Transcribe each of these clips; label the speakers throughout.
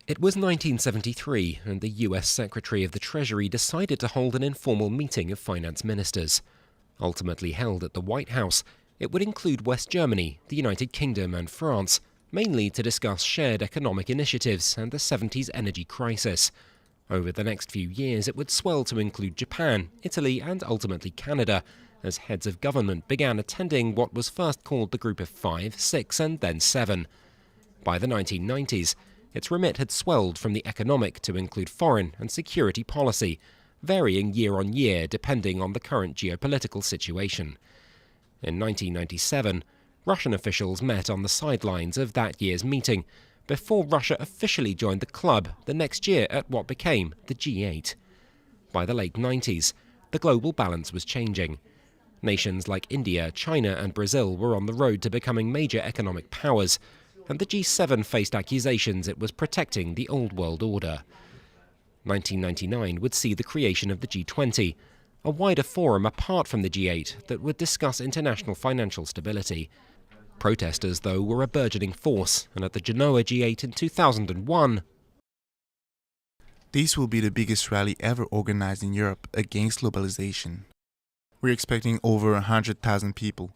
Speaker 1: It was 1973, and the US Secretary of the Treasury decided to hold an informal meeting of finance ministers. Ultimately held at the White House, it would include West Germany, the United Kingdom and France, mainly to discuss shared economic initiatives and the 70s energy crisis. Over the next few years, it would swell to include Japan, Italy and ultimately Canada, as heads of government began attending what was first called the Group of Five, Six and then Seven. By the 1990s, its remit had swelled from the economic to include foreign and security policy, varying year on year depending on the current geopolitical situation. In 1997, Russian officials met on the sidelines of that year's meeting, before Russia officially joined the club the next year at what became the G8. By the late 90s, the global balance was changing. Nations like India, China and Brazil were on the road to becoming major economic powers, and the G7 faced accusations it was protecting the old world order. 1999 would see the creation of the G20, a wider forum apart from the G8 that would discuss international financial stability. Protesters, though, were a burgeoning force, and at the Genoa G8 in 2001,
Speaker 2: this will be the biggest rally ever organized in Europe against globalization. We're expecting over 100,000 people.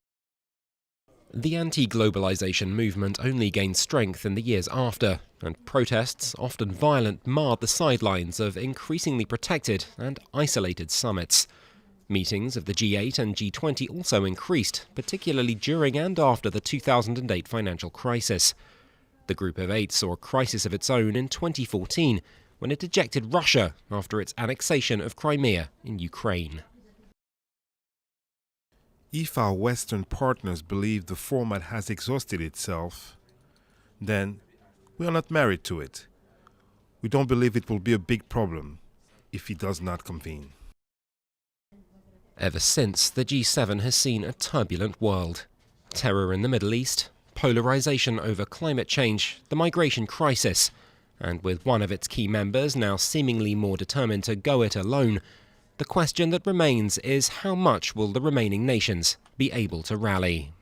Speaker 1: The anti-globalization movement only gained strength in the years after, and protests, often violent, marred the sidelines of increasingly protected and isolated summits. Meetings of the G8 and G20 also increased, particularly during and after the 2008 financial crisis. The Group of Eight saw a crisis of its own in 2014, when it ejected Russia after its annexation of Crimea in Ukraine.
Speaker 3: If our Western partners believe the format has exhausted itself, then we are not married to it. We don't believe it will be a big problem if it does not convene.
Speaker 1: Ever since, the G7 has seen a turbulent world. Terror in the Middle East, polarization over climate change, the migration crisis, and with one of its key members now seemingly more determined to go it alone, the question that remains is how much will the remaining nations be able to rally?